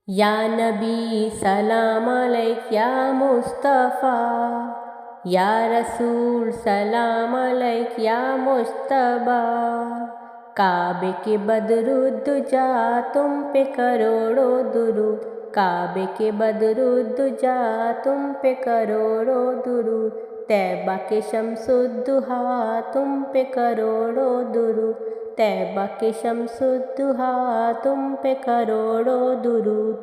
یا نبی سلام علیک، یا مصطفیٰ، یا رسول سلام علیک، یا مجتبیٰ۔ کعبے کے بدرالدجا تم پہ کروڑوں درود، کعبے کے بدرالدجا تم پہ کروڑوں درود، طیبہ کے شمس الضحیٰ تم پہ کروڑوں درود، طیبہ کے شمس الضحیٰ تم پہ کروڑوں درود،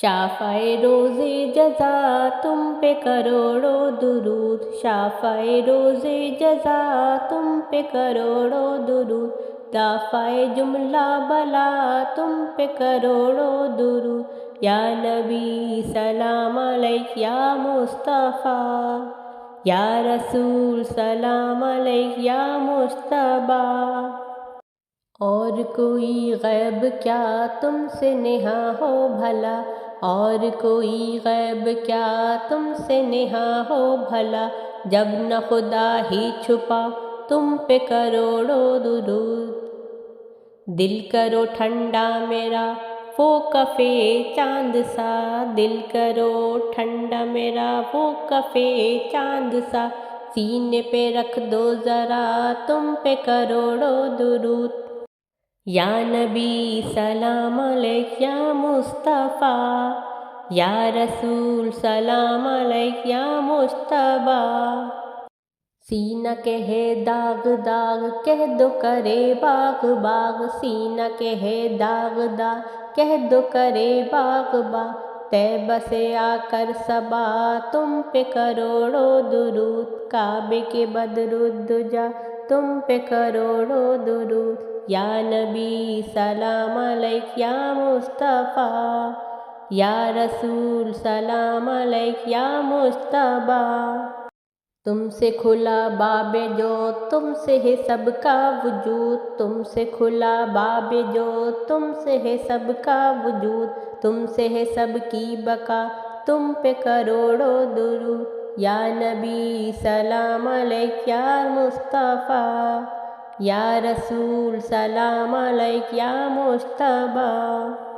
شافع روز جزا تم پہ کروڑوں درود، شافع روز جزا تم پہ کروڑوں درود، دافع جملہ بلا تم پہ کروڑوں درود، یا نبی سلام علیک، یا مصطفیٰ، یا رسول سلام علیک، یا مجتبیٰ۔ اور کوئی غیب کیا تم سے نہاں ہو بھلا، اور کوئی غیب کیا تم سے نہاں ہو بھلا، جب نہ خدا ہی چھپا تم پہ کروڑوں درود، دل کرو ٹھنڈا میرا وہ کفے چاند سا، دل کرو ٹھنڈا میرا وہ کفے چاند سا، سینے پہ رکھ دو ذرا تم پہ کروڑوں درود، یا نبی سلام علیک، یا مصطفیٰ، یا رسول سلام علیک، یا مجتبیٰ۔ سینہ کہے داغ داغ کہہ دو کرے باغ باغ، سینہ کہے داغ داغ کہہ دو کرے باغ باغ، طیبہ سے آ کر صبا تم پہ کروڑوں درود، کعبے کے بدرالدجا تم پہ کروڑوں درود، یا نبی سلام علیک، یا مصطفیٰ، یا رسول سلام علیک، یا مجتبیٰ۔ تم سے کھلا باب جو تم سے ہے سب کا وجود، تم سے کھلا باب جو تم سے ہے سب کا وجود، تم سے ہے سب کی بقا تم پہ کروڑوں درود، یا نبی سلام علیک، یا مصطفیٰ، یا رسول سلام علیک، یا مجتبیٰ۔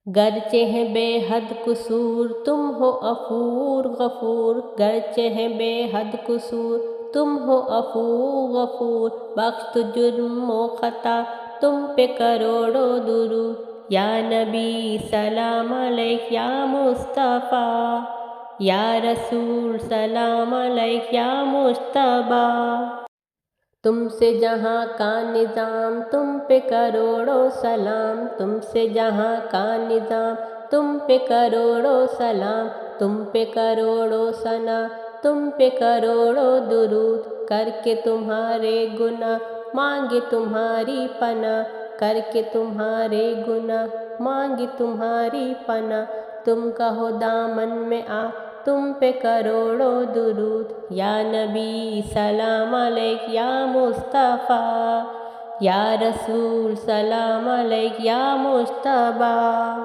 گرچہ ہیں بے حد قصور تم ہو غفور غفور، گرچہ ہیں بے حد قصور تم ہو غفور غفور، بخش جرم و خطا تم پہ کروڑوں درود، یا نبی سلام علیک، یا مصطفیٰ، یا رسول سلام علیک، یا مجتبیٰ۔ تم سے جہاں کا نظام تم پہ کروڑوں سلام، تم سے جہاں کا نظام تم پہ کروڑوں سلام، تم پہ کروڑوں ثنا تم پہ کروڑوں درود، کر کے تمہارے گناہ مانگے تمہاری پناہ، کر کے تمہارے گناہ مانگے تمہاری پناہ، تم کہو دامن میں آ تم پہ کروڑوں درود، یا نبی سلام علیک، یا مصطفیٰ، یا رسول سلام علیک، یا مجتبیٰ۔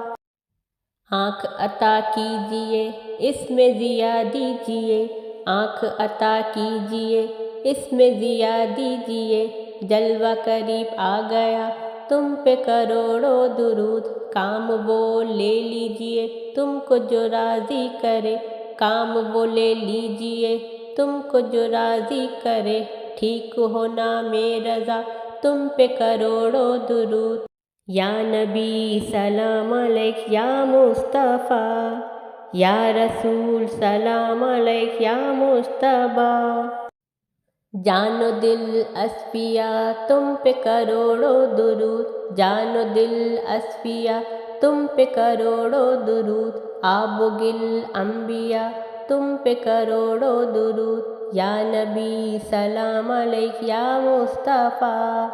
آنکھ عطا کیجئے اس میں ضیا دیجئے، آنکھ عطا کیجئے اس میں ضیا دیجئے، جلوہ قریب آ گیا تم پہ کروڑوں درود، کام وہ لے لیجئے تم کو جو راضی کرے، کام وہ لے لیجئے تم کو جو راضی کرے، ٹھیک ہو نام رضا تم پہ کروڑوں درود، یا نبی سلام علیک، یا مصطفیٰ، یا رسول سلام علیک، یا مجتبیٰ۔ جان و دل اصفیاء تم پہ کروڑوں درود، جان و دل اصفیاء تم پہ کروڑوں درود، آب و گل انبیاء تم پہ کروڑوں درود، یا نبی سلام علیک، یا مصطفیٰ،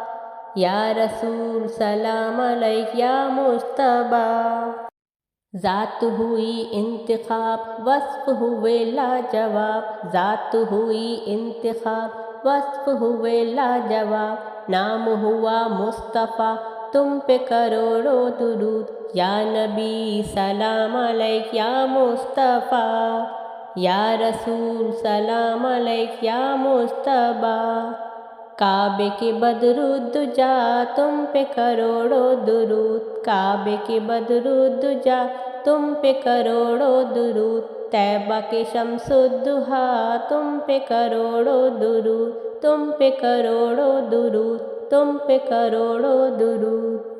یا رسول سلام علیک، یا مجتبیٰ۔ ذات ہوئی انتخاب وصف ہوئے لاجواب، ذات ہوئی انتخاب وصف ہوئے لاجواب، نام ہوا مصطفیٰ تم پہ کروڑوں درود، یا نبی سلام علیک، یا مصطفیٰ، یا رسول سلام علیک، یا مجتبیٰ۔ کعبے کے بدرالدجا تم پہ کروڑوں درود، کعبے کے بدرالدجا تم پہ کروڑوں درود، طیبہ کے شمس الضحا تم پہ کروڑوں درود، تم پہ کروڑوں درود، تم پہ کروڑوں درود۔